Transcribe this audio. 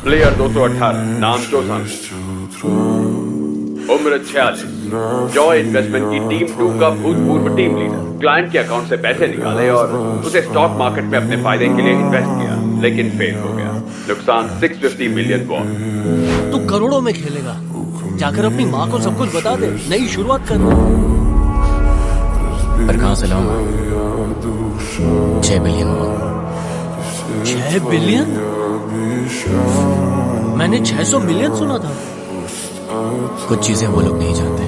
Player 218, नाम जोसान, उम्र 46, Joy investment की टीम 2 का भूतपूर्व टीम लीडर। क्लाइंट के अकाउंट से पैसे निकाले और उसे स्टॉक मार्केट में अपने फायदे के लिए इन्वेस्ट किया, लेकिन फेल हो गया। नुकसान 650 मिलियन वॉन। तू करोड़ों में खेलेगा, जाकर अपनी माँ को सब कुछ बता दे, नई शुरुआत कर। पर कहां से लाऊंगा 6 बिलियन वॉन? 6 बिलियन? मैंने 600 मिलियन सुना था। कुछ चीजें वो लोग नहीं जानते।